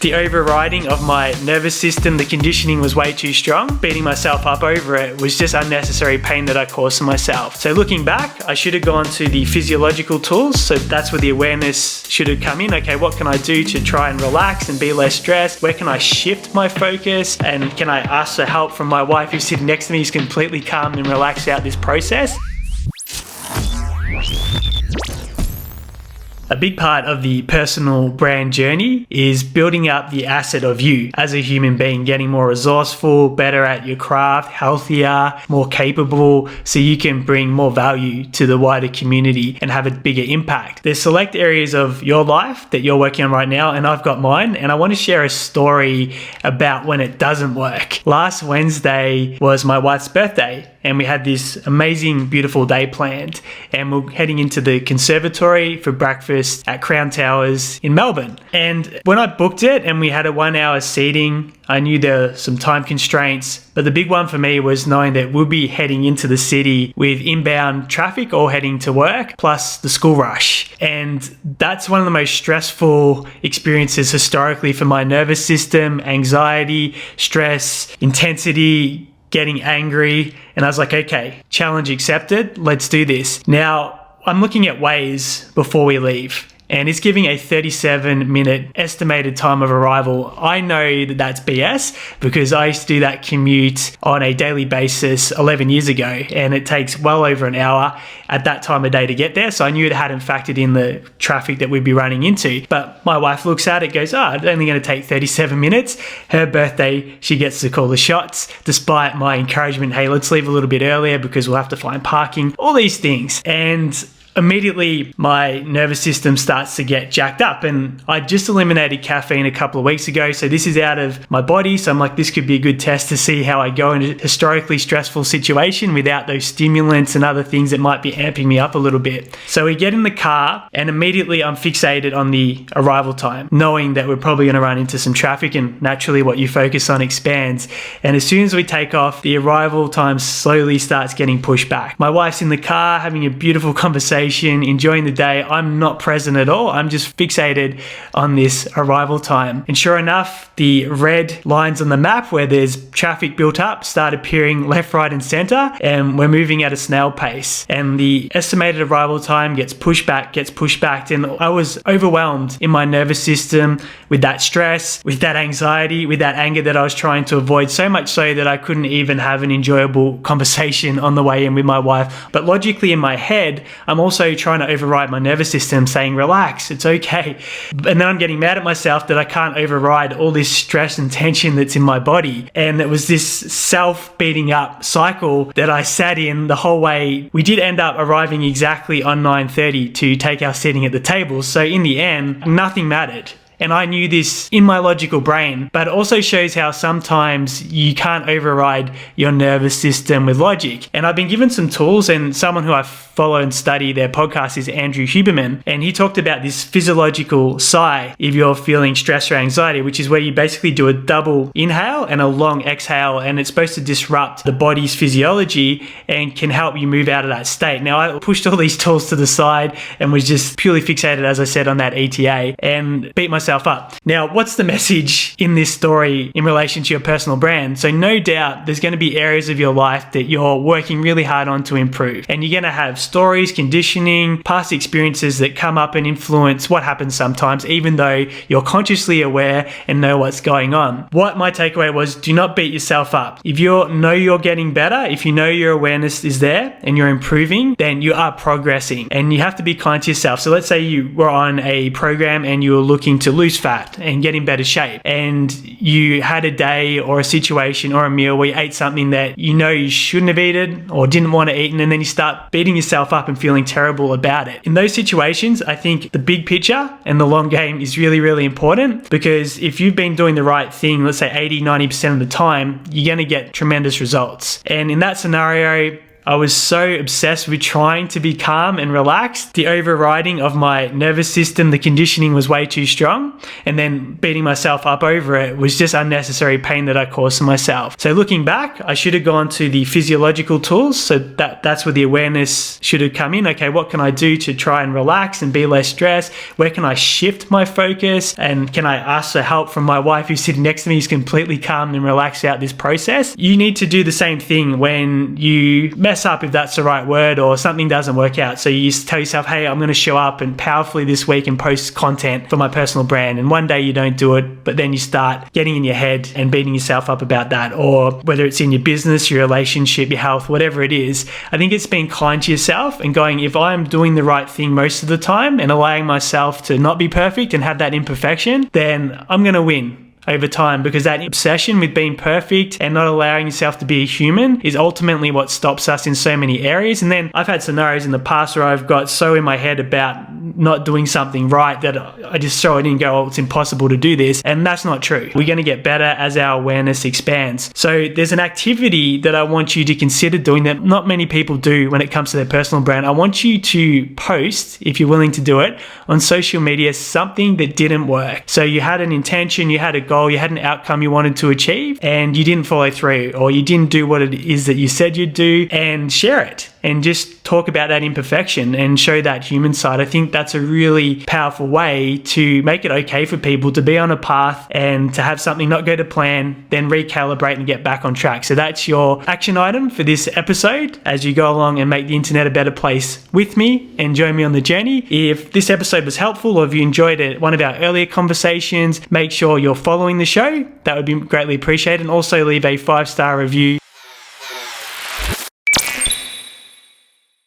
The overriding of my nervous system, the conditioning was way too strong. Beating myself up over it was just unnecessary pain that I caused to myself. So looking back, I should have gone to the physiological tools. So that's where the awareness should have come in. Okay, what can I do to try and relax and be less stressed? Where can I shift my focus? And can I ask for help from my wife who's sitting next to me, who's completely calm and relaxed out this process? A big part of the personal brand journey is building up the asset of you as a human being, getting more resourceful, better at your craft, healthier, more capable, so you can bring more value to the wider community and have a bigger impact. There's select areas of your life that you're working on right now, and I've got mine, and I want to share a story about when it doesn't work. Last Wednesday was my wife's birthday, and we had this amazing, beautiful day planned, and we're heading into the Conservatory for breakfast at Crown Towers in Melbourne. And when I booked it and we had a 1 hour seating, I knew there were some time constraints, but the big one for me was knowing that we'll be heading into the city with inbound traffic all heading to work, plus the school rush. And that's one of the most stressful experiences historically for my nervous system: anxiety, stress, intensity, getting angry. And I was like, okay, challenge accepted, let's do this. Now, I'm looking at Waze before we leave, and it's giving a 37-minute estimated time of arrival. I know that that's BS because I used to do that commute on a daily basis 11 years ago, and it takes well over an hour at that time of day to get there. So I knew it hadn't factored in the traffic that we'd be running into. But my wife looks at it, goes, it's only going to take 37 minutes. Her birthday, she gets to call the shots, despite my encouragement, hey, let's leave a little bit earlier because we'll have to find parking, all these things. And immediately my nervous system starts to get jacked up, and I just eliminated caffeine a couple of weeks ago, so this is out of my body. So I'm like, this could be a good test to see how I go in a historically stressful situation without those stimulants and other things that might be amping me up a little bit. So we get in the car, and immediately I'm fixated on the arrival time, knowing that we're probably going to run into some traffic, and naturally what you focus on expands. And as soon as we take off, the arrival time slowly starts getting pushed back. My wife's in the car having a beautiful conversation, enjoying the day. I'm not present at all. I'm just fixated on this arrival time. And sure enough, the red lines on the map where there's traffic built up start appearing left, right, and center, and we're moving at a snail pace. And the estimated arrival time gets pushed back, and I was overwhelmed in my nervous system with that stress, with that anxiety, with that anger that I was trying to avoid, so much so that I couldn't even have an enjoyable conversation on the way in with my wife. But logically in my head, I'm also trying to override my nervous system, saying, relax, it's okay. And then I'm getting mad at myself that I can't override all this stress and tension that's in my body. And it was this self-beating up cycle that I sat in the whole way. We did end up arriving exactly on 9:30 to take our seating at the table. So in the end, nothing mattered. And I knew this in my logical brain, but it also shows how sometimes you can't override your nervous system with logic. And I've been given some tools, and someone who I follow and study their podcast is Andrew Huberman. And he talked about this physiological sigh if you're feeling stress or anxiety, which is where you basically do a double inhale and a long exhale. And it's supposed to disrupt the body's physiology and can help you move out of that state. Now, I pushed all these tools to the side and was just purely fixated, as I said, on that ETA and beat myself up. Now, what's the message in this story in relation to your personal brand? So no doubt there's going to be areas of your life that you're working really hard on to improve. And you're going to have stories, conditioning, past experiences that come up and influence what happens sometimes, even though you're consciously aware and know what's going on. What my takeaway was, do not beat yourself up. If you know you're getting better, if you know your awareness is there and you're improving, then you are progressing, and you have to be kind to yourself. So let's say you were on a program and you were looking to lose fat and get in better shape, and you had a day or a situation or a meal where you ate something that you know you shouldn't have eaten or didn't want to eat, and then you start beating yourself up and feeling terrible about it. In those situations, I think the big picture and the long game is really, really important, because if you've been doing the right thing, let's say 80-90% of the time, you're going to get tremendous results. And in that scenario, I was so obsessed with trying to be calm and relaxed. The overriding of my nervous system, the conditioning was way too strong. And then beating myself up over it was just unnecessary pain that I caused to myself. So looking back, I should have gone to the physiological tools. So that's where the awareness should have come in. Okay, what can I do to try and relax and be less stressed? Where can I shift my focus? And can I ask for help from my wife who's sitting next to me, who's completely calm and relaxed out this process? You need to do the same thing when you mess up, if that's the right word, or something doesn't work out. So you tell yourself, hey, I'm going to show up and powerfully this week and post content for my personal brand. And one day you don't do it, but then you start getting in your head and beating yourself up about that. Or whether it's in your business, your relationship, your health, whatever it is, I think it's being kind to yourself and going, if I'm doing the right thing most of the time and allowing myself to not be perfect and have that imperfection, then I'm going to win over time, because that obsession with being perfect and not allowing yourself to be a human is ultimately what stops us in so many areas. And then I've had scenarios in the past where I've got so in my head about not doing something right that I just throw it in and go, oh, it's impossible to do this. And that's not true. We're going to get better as our awareness expands. So there's an activity that I want you to consider doing that not many people do when it comes to their personal brand. I want you to post, if you're willing to do it, on social media, something that didn't work. So you had an intention, you had a goal, you had an outcome you wanted to achieve, and you didn't follow through, or you didn't do what it is that you said you'd do, and share it. And just talk about that imperfection and show that human side. I think that's a really powerful way to make it okay for people to be on a path and to have something not go to plan, then recalibrate and get back on track. So that's your action item for this episode as you go along and make the internet a better place with me and join me on the journey. If this episode was helpful, or if you enjoyed it, one of our earlier conversations, make sure you're following the show. That would be greatly appreciated. And also leave a 5-star review